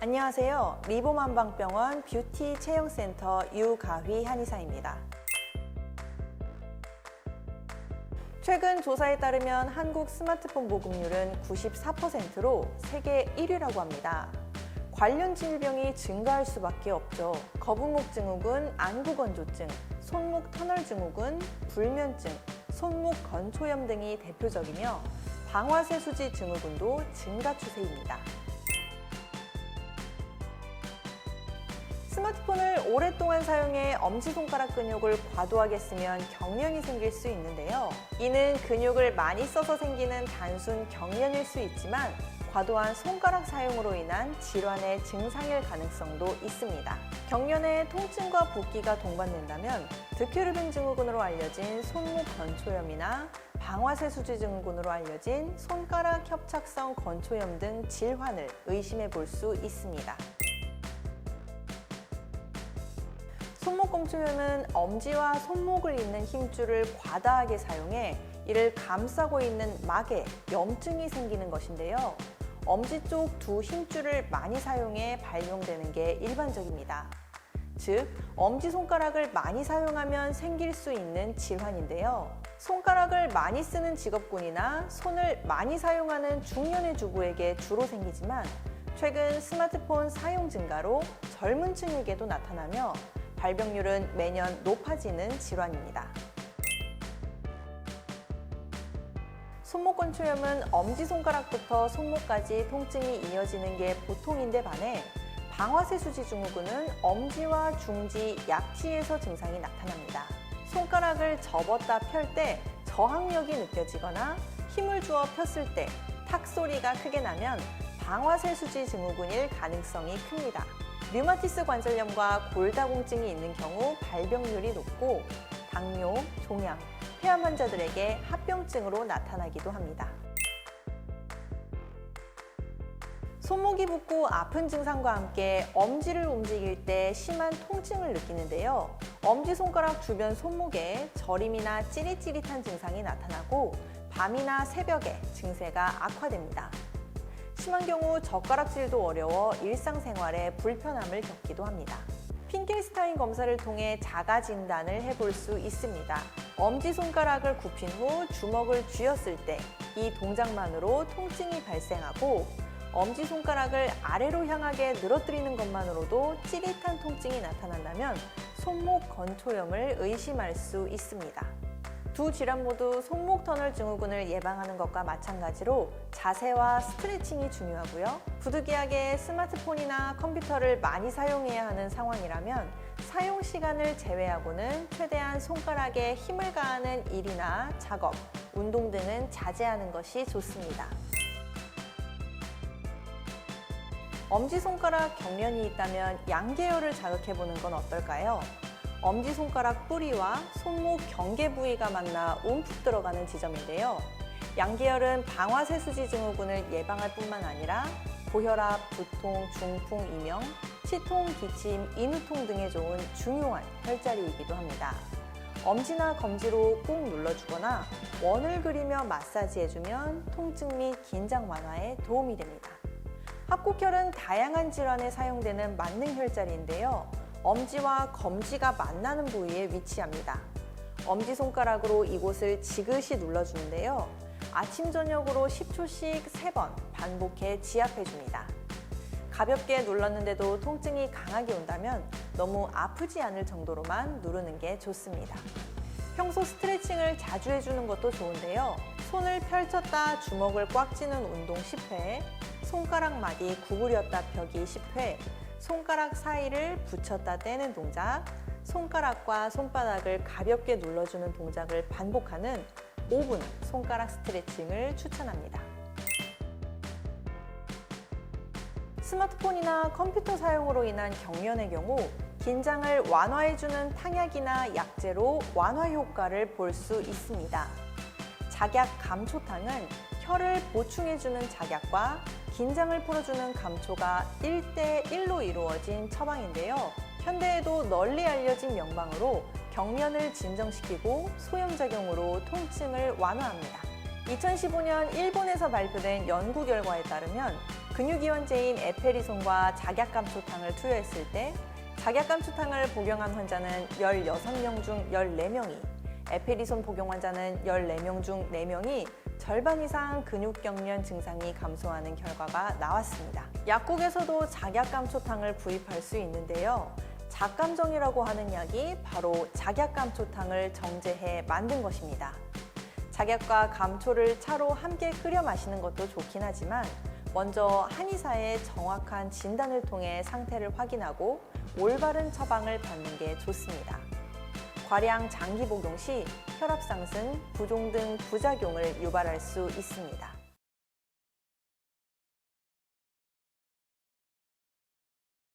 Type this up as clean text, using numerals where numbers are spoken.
안녕하세요. 리봄한방병원 뷰티 체형센터 유가휘 한의사입니다. 최근 조사에 따르면 한국 스마트폰 보급률은 94%로 세계 1위라고 합니다. 관련 질병이 증가할 수밖에 없죠. 거북목 증후군, 안구건조증, 손목 터널 증후군, 불면증, 손목 건초염 등이 대표적이며 방화쇠수지 증후군도 증가 추세입니다. 스마트폰을 오랫동안 사용해 엄지손가락 근육을 과도하게 쓰면 경련이 생길 수 있는데요. 이는 근육을 많이 써서 생기는 단순 경련일 수 있지만 과도한 손가락 사용으로 인한 질환의 증상일 가능성도 있습니다. 경련에 통증과 붓기가 동반된다면 득큐르빈 증후군으로 알려진 손목 건초염이나 방화쇠수지 증후군으로 알려진 손가락 협착성 건초염 등 질환을 의심해 볼 수 있습니다. 손목 건초염은 엄지와 손목을 잇는 힘줄을 과다하게 사용해 이를 감싸고 있는 막에 염증이 생기는 것인데요. 엄지 쪽 두 힘줄을 많이 사용해 발병되는 게 일반적입니다. 즉, 엄지손가락을 많이 사용하면 생길 수 있는 질환인데요. 손가락을 많이 쓰는 직업군이나 손을 많이 사용하는 중년의 주부에게 주로 생기지만 최근 스마트폰 사용 증가로 젊은 층에게도 나타나며 발병률은 매년 높아지는 질환입니다. 손목 건초염은 엄지손가락부터 손목까지 통증이 이어지는 게 보통인데 반해 방화쇠수지 증후군은 엄지와 중지, 약지에서 증상이 나타납니다. 손가락을 접었다 펼 때 저항력이 느껴지거나 힘을 주어 폈을 때 탁 소리가 크게 나면 방화쇠수지 증후군일 가능성이 큽니다. 류마티스 관절염과 골다공증이 있는 경우 발병률이 높고 당뇨, 종양, 폐암 환자들에게 합병증으로 나타나기도 합니다. 손목이 붓고 아픈 증상과 함께 엄지를 움직일 때 심한 통증을 느끼는데요. 엄지손가락 주변 손목에 저림이나 찌릿찌릿한 증상이 나타나고 밤이나 새벽에 증세가 악화됩니다. 심한 경우 젓가락질도 어려워 일상생활에 불편함을 겪기도 합니다. 핑켈스타인 검사를 통해 자가 진단을 해볼 수 있습니다. 엄지손가락을 굽힌 후 주먹을 쥐었을 때 이 동작만으로 통증이 발생하고 엄지손가락을 아래로 향하게 늘어뜨리는 것만으로도 찌릿한 통증이 나타난다면 손목 건초염을 의심할 수 있습니다. 두 질환 모두 손목 터널 증후군을 예방하는 것과 마찬가지로 자세와 스트레칭이 중요하고요. 부득이하게 스마트폰이나 컴퓨터를 많이 사용해야 하는 상황이라면 사용 시간을 제외하고는 최대한 손가락에 힘을 가하는 일이나 작업, 운동 등은 자제하는 것이 좋습니다. 엄지손가락 경련이 있다면 양계열을 자극해보는 건 어떨까요? 엄지손가락 뿌리와 손목 경계 부위가 만나 움푹 들어가는 지점인데요. 양계열은 방화쇠수지 증후군을 예방할 뿐만 아니라 고혈압, 두통, 중풍, 이명, 치통, 기침, 인후통 등에 좋은 중요한 혈자리이기도 합니다. 엄지나 검지로 꾹 눌러주거나 원을 그리며 마사지해주면 통증 및 긴장 완화에 도움이 됩니다. 합곡혈은 다양한 질환에 사용되는 만능 혈자리인데요. 엄지와 검지가 만나는 부위에 위치합니다. 엄지손가락으로 이곳을 지그시 눌러주는데요. 아침, 저녁으로 10초씩 3번 반복해 지압해줍니다. 가볍게 눌렀는데도 통증이 강하게 온다면 너무 아프지 않을 정도로만 누르는 게 좋습니다. 평소 스트레칭을 자주 해주는 것도 좋은데요. 손을 펼쳤다 주먹을 꽉 쥐는 운동 10회, 손가락 마디 구부렸다 펴기 10회, 손가락 사이를 붙였다 떼는 동작, 손가락과 손바닥을 가볍게 눌러주는 동작을 반복하는 5분 손가락 스트레칭을 추천합니다. 스마트폰이나 컴퓨터 사용으로 인한 경련의 경우 긴장을 완화해주는 탕약이나 약재로 완화 효과를 볼 수 있습니다. 작약 감초탕은 혈을 보충해주는 작약과 긴장을 풀어주는 감초가 1대1로 이루어진 처방인데요. 현대에도 널리 알려진 명방으로 경련을 진정시키고 소염작용으로 통증을 완화합니다. 2015년 일본에서 발표된 연구 결과에 따르면 근육이완제인 에페리손과 작약감초탕을 투여했을 때 작약감초탕을 복용한 환자는 16명 중 14명이, 에페리손 복용 환자는 14명 중 4명이 절반 이상 근육경련 증상이 감소하는 결과가 나왔습니다. 약국에서도 작약감초탕을 구입할 수 있는데요. 작감정이라고 하는 약이 바로 작약감초탕을 정제해 만든 것입니다. 작약과 감초를 차로 함께 끓여 마시는 것도 좋긴 하지만 먼저 한의사의 정확한 진단을 통해 상태를 확인하고 올바른 처방을 받는 게 좋습니다. 과량 장기 복용 시 혈압 상승, 부종 등 부작용을 유발할 수 있습니다.